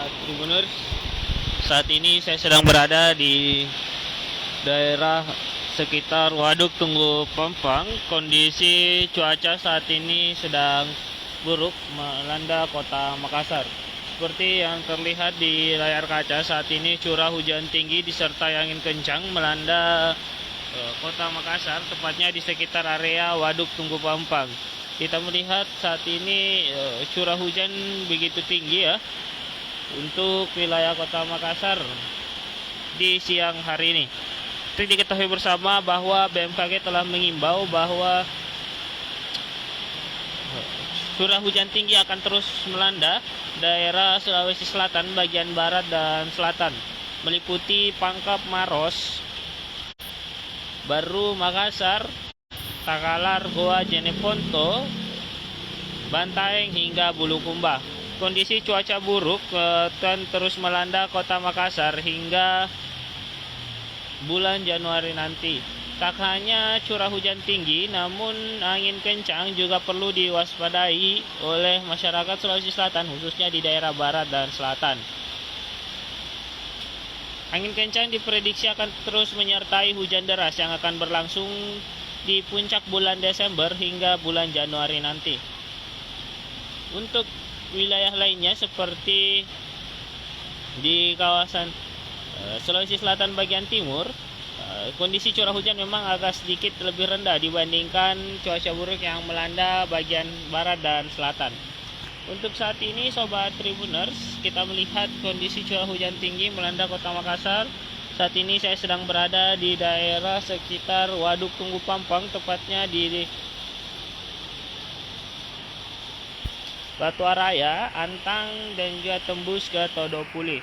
Sobat Tribuners, saat ini saya sedang berada di daerah sekitar Waduk Tunggu Pampang. Kondisi cuaca saat ini sedang buruk melanda kota Makassar. Seperti yang terlihat di layar kaca, saat ini curah hujan tinggi disertai angin kencang melanda kota Makassar, tepatnya di sekitar area Waduk Tunggu Pampang. Kita melihat saat ini curah hujan begitu tinggi ya untuk wilayah kota Makassar di siang hari ini. Seperti diketahui bersama bahwa BMKG telah mengimbau bahwa curah hujan tinggi akan terus melanda daerah Sulawesi Selatan, bagian barat dan selatan, meliputi Pangkep, Maros, Baru, Makassar, Takalar, Goa, Jeneponto, Bantaeng hingga Bulukumba. Kondisi cuaca buruk akan terus melanda kota Makassar hingga bulan Januari nanti. Tak hanya curah hujan tinggi, namun angin kencang juga perlu diwaspadai oleh masyarakat Sulawesi Selatan, khususnya di daerah barat dan selatan. Angin kencang diprediksi akan terus menyertai hujan deras yang akan berlangsung di puncak bulan Desember hingga bulan Januari nanti. Untuk wilayah lainnya seperti di kawasan Sulawesi Selatan bagian timur, kondisi curah hujan memang agak sedikit lebih rendah dibandingkan cuaca buruk yang melanda bagian barat dan selatan. Untuk saat ini Sobat Tribuners, kita melihat kondisi curah hujan tinggi melanda kota Makassar. Saat ini saya sedang berada di daerah sekitar Waduk Tunggu Pampang, tepatnya di Batu Raya, Antang, dan juga tembus ke Todopuli.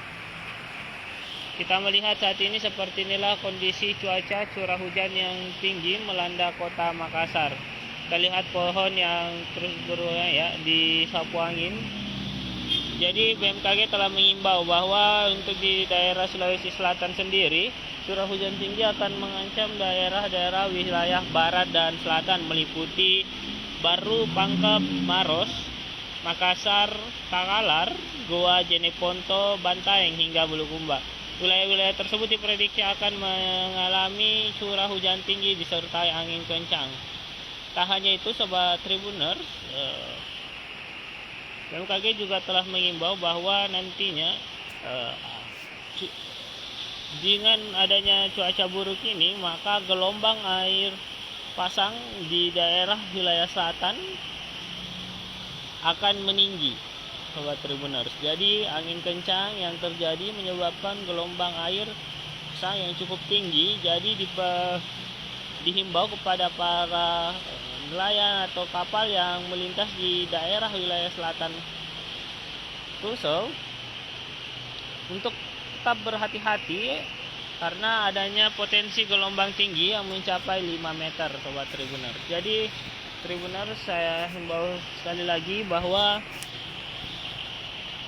Kita melihat saat ini seperti inilah kondisi cuaca curah hujan yang tinggi melanda kota Makassar. Kita lihat pohon yang terus berulang ya disapu angin. Jadi BMKG telah mengimbau bahwa untuk di daerah Sulawesi Selatan sendiri, curah hujan tinggi akan mengancam daerah-daerah wilayah barat dan selatan, meliputi Baru, Pangkep, Maros, Makassar, Takalar, Goa, Jeneponto, Bantaeng hingga Bulukumba. Wilayah-wilayah tersebut diprediksi akan mengalami curah hujan tinggi disertai angin kencang. Tak hanya itu Sobat Tribuners, BMKG juga telah mengimbau bahwa nantinya dengan adanya cuaca buruk ini, maka gelombang air pasang di daerah wilayah selatan akan meninggi, Sobat Tribuners. Jadi angin kencang yang terjadi menyebabkan gelombang air pasang yang cukup tinggi. Jadi dihimbau kepada para nelayan atau kapal yang melintas di daerah wilayah selatan Sulsel untuk tetap berhati-hati karena adanya potensi gelombang tinggi yang mencapai 5 meter, Sobat Tribuners. Jadi Tribuners, saya himbau sekali lagi bahwa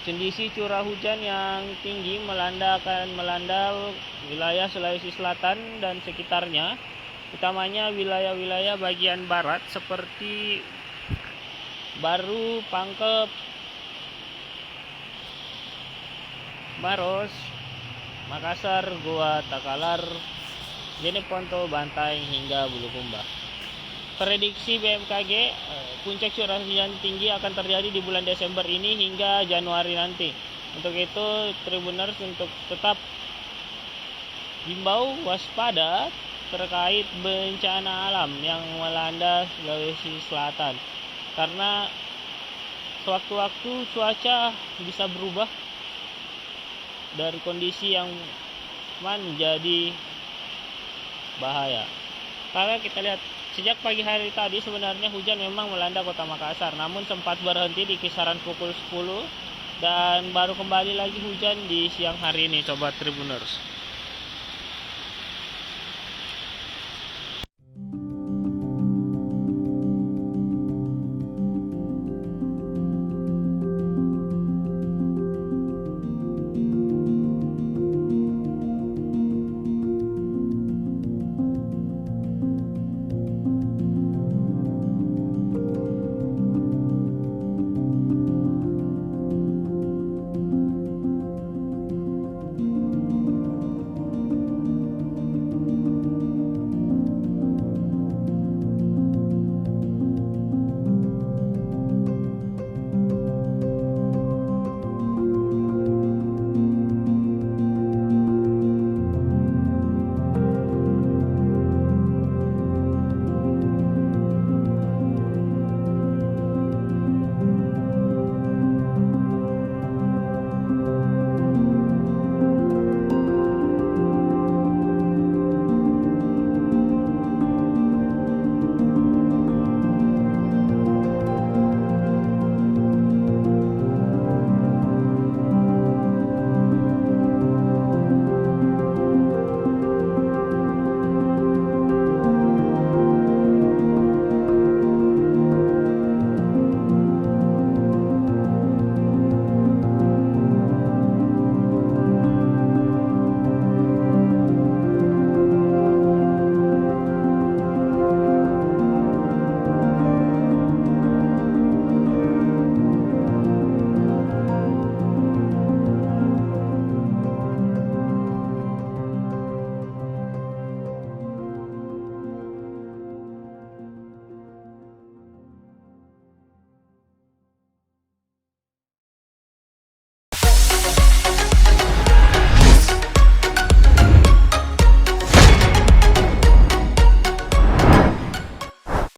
kondisi curah hujan yang tinggi melanda wilayah Sulawesi Selatan dan sekitarnya, utamanya wilayah-wilayah bagian barat seperti Baru, Pangkep, Maros, Makassar, Goa, Takalar, Jeneponto, Bantaeng hingga Bulukumba. Prediksi BMKG, puncak curah hujan tinggi akan terjadi di bulan Desember ini hingga Januari nanti. Untuk itu Tribuners untuk tetap himbau waspada terkait bencana alam yang melanda Sulawesi Selatan, karena sewaktu-waktu cuaca bisa berubah dari kondisi yang menjadi bahaya. Karena kita lihat sejak pagi hari tadi sebenarnya hujan memang melanda kota Makassar, namun sempat berhenti di kisaran pukul 10 dan baru kembali lagi hujan di siang hari ini, Sobat Tribuners.